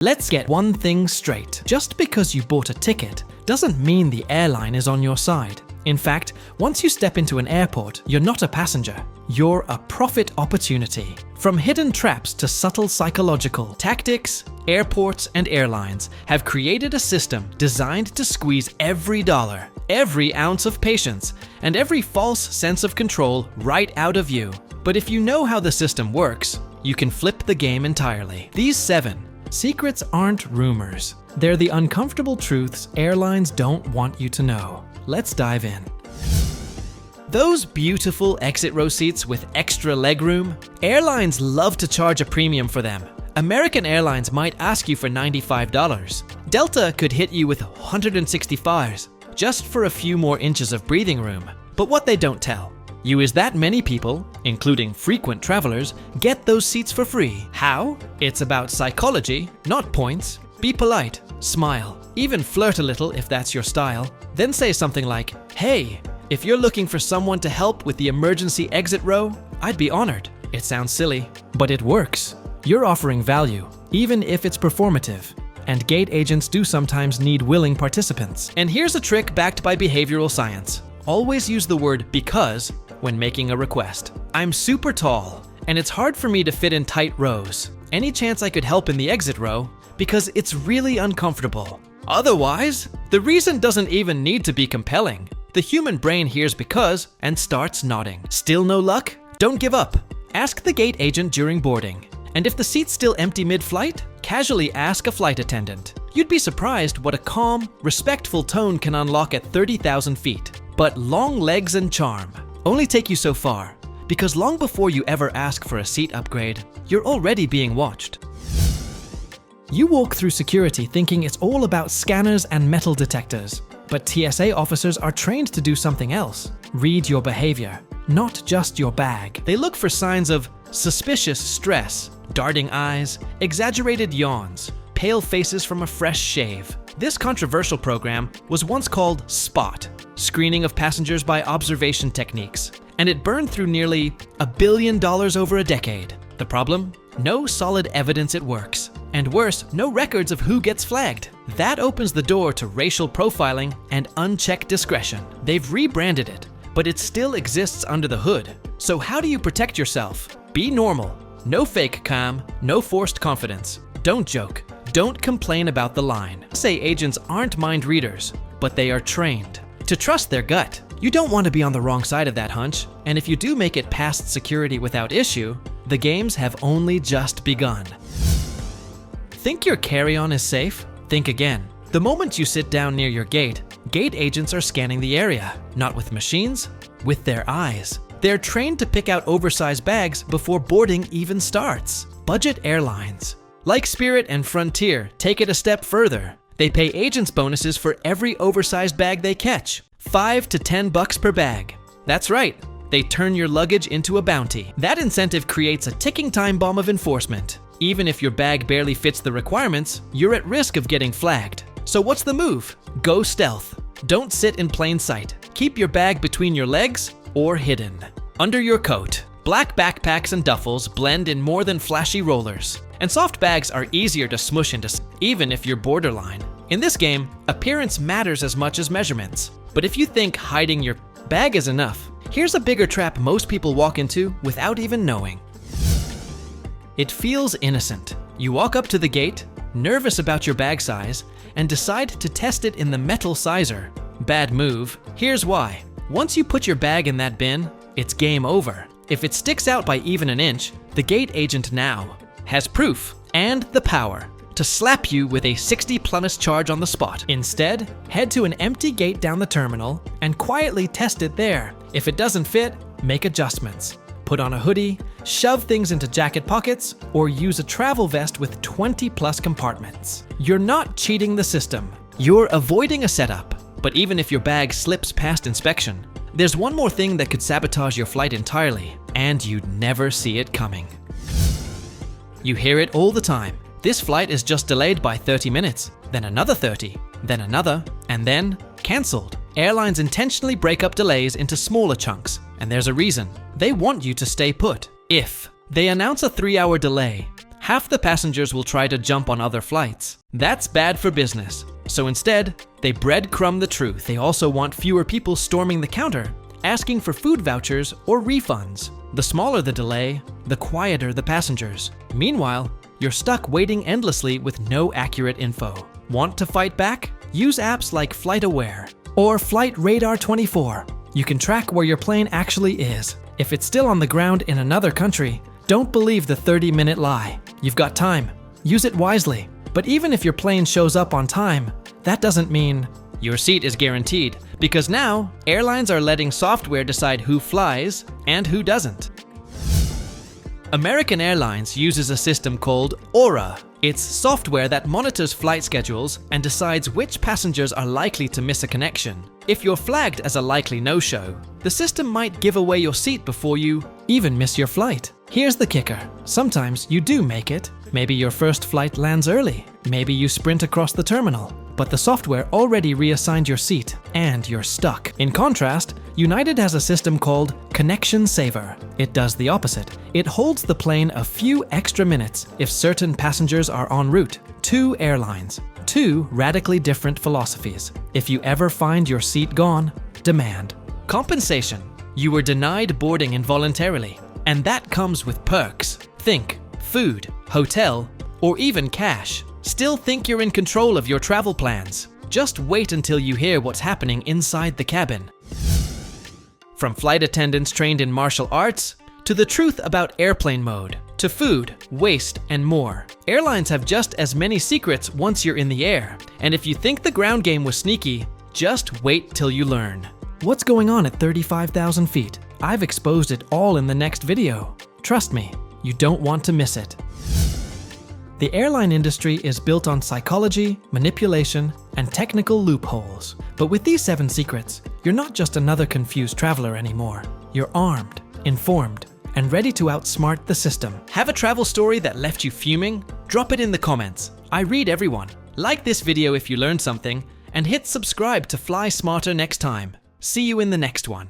Let's get one thing straight. Just because you bought a ticket doesn't mean the airline is on your side. In fact, once you step into an airport, you're not a passenger. You're a profit opportunity. From hidden traps to subtle psychological tactics, airports and airlines have created a system designed to squeeze every dollar, every ounce of patience, and every false sense of control right out of you. But if you know how the system works, you can flip the game entirely. These 7 secrets aren't rumors. They're the uncomfortable truths airlines don't want you to know. Let's dive in. Those beautiful exit row seats with extra legroom, airlines love to charge a premium for them. American Airlines might ask you for $95. Delta could hit you with $165 just for a few more inches of breathing room. But what they don't tell you is that many people, including frequent travelers, get those seats for free. How? It's about psychology, not points. Be polite, smile, even flirt a little if that's your style. Then say something like, "Hey, if you're looking for someone to help with the emergency exit row, I'd be honored." It sounds silly, but it works. You're offering value, even if it's performative. And gate agents do sometimes need willing participants. And here's a trick backed by behavioral science. Always use the word "because" when making a request. "I'm super tall, and it's hard for me to fit in tight rows. Any chance I could help in the exit row? Because it's really uncomfortable." Otherwise, the reason doesn't even need to be compelling. The human brain hears "because" and starts nodding. Still no luck? Don't give up. Ask the gate agent during boarding. And if the seat's still empty mid-flight, casually ask a flight attendant. You'd be surprised what a calm, respectful tone can unlock at 30,000 feet. But long legs and charm only take you so far, because long before you ever ask for a seat upgrade, you're already being watched. You walk through security thinking it's all about scanners and metal detectors, but TSA officers are trained to do something else. Read your behavior, not just your bag. They look for signs of suspicious stress, darting eyes, exaggerated yawns, pale faces from a fresh shave. This controversial program was once called SPOT, Screening of Passengers by Observation Techniques, and it burned through nearly $1 billion over a decade. The problem? No solid evidence it works. And worse, no records of who gets flagged. That opens the door to racial profiling and unchecked discretion. They've rebranded it, but it still exists under the hood. So how do you protect yourself? Be normal. No fake calm, no forced confidence. Don't joke. Don't complain about the line. Say agents aren't mind readers, but they are trained to trust their gut. You don't want to be on the wrong side of that hunch, and if you do make it past security without issue, the games have only just begun. Think your carry-on is safe? Think again. The moment you sit down near your gate, gate agents are scanning the area, not with machines, with their eyes. They're trained to pick out oversized bags before boarding even starts. Budget airlines, like Spirit and Frontier, take it a step further. They pay agents bonuses for every oversized bag they catch, $5 to $10 per bag. That's right, they turn your luggage into a bounty. That incentive creates a ticking time bomb of enforcement. Even if your bag barely fits the requirements, you're at risk of getting flagged. So what's the move? Go stealth. Don't sit in plain sight. Keep your bag between your legs or hidden. Under your coat. Black backpacks and duffels blend in more than flashy rollers. And soft bags are easier to smush into, even if you're borderline. In this game, appearance matters as much as measurements. But if you think hiding your bag is enough, here's a bigger trap most people walk into without even knowing. It feels innocent. You walk up to the gate, nervous about your bag size, and decide to test it in the metal sizer. Bad move. Here's why. Once you put your bag in that bin, it's game over. If it sticks out by even an inch, the gate agent now has proof and the power to slap you with a 60+ charge on the spot. Instead, head to an empty gate down the terminal and quietly test it there. If it doesn't fit, make adjustments. Put on a hoodie, shove things into jacket pockets, or use a travel vest with 20+ compartments. You're not cheating the system. You're avoiding a setup. But even if your bag slips past inspection, there's one more thing that could sabotage your flight entirely, and you'd never see it coming. You hear it all the time. This flight is just delayed by 30 minutes, then another 30, then another, and then cancelled. Airlines intentionally break up delays into smaller chunks, and there's a reason. They want you to stay put. If they announce a 3-hour delay, half the passengers will try to jump on other flights. That's bad for business. So instead, they breadcrumb the truth. They also want fewer people storming the counter, asking for food vouchers or refunds. The smaller the delay, the quieter the passengers. Meanwhile, you're stuck waiting endlessly with no accurate info. Want to fight back? Use apps like FlightAware or Flight Radar 24. You can track where your plane actually is. If it's still on the ground in another country, don't believe the 30-minute lie. You've got time. Use it wisely. But even if your plane shows up on time, that doesn't mean your seat is guaranteed, because now airlines are letting software decide who flies and who doesn't. American Airlines uses a system called Aura. It's software that monitors flight schedules and decides which passengers are likely to miss a connection. If you're flagged as a likely no-show, the system might give away your seat before you even miss your flight. Here's the kicker. Sometimes you do make it. Maybe your first flight lands early. Maybe you sprint across the terminal. But the software already reassigned your seat, and you're stuck. In contrast, United has a system called Connection Saver. It does the opposite. It holds the plane a few extra minutes if certain passengers are en route. Two airlines. Two radically different philosophies. If you ever find your seat gone, demand compensation. You were denied boarding involuntarily, and that comes with perks. Think food, hotel, or even cash. Still think you're in control of your travel plans. Just wait until you hear what's happening inside the cabin. From flight attendants trained in martial arts, to the truth about airplane mode, to food, waste, and more. Airlines have just as many secrets once you're in the air. And if you think the ground game was sneaky, just wait till you learn. What's going on at 35,000 feet? I've exposed it all in the next video. Trust me, you don't want to miss it. The airline industry is built on psychology, manipulation, and technical loopholes. But with these 7 secrets, you're not just another confused traveler anymore. You're armed, informed, and ready to outsmart the system. Have a travel story that left you fuming? Drop it in the comments. I read everyone. Like this video if you learned something, and hit subscribe to fly smarter next time. See you in the next one.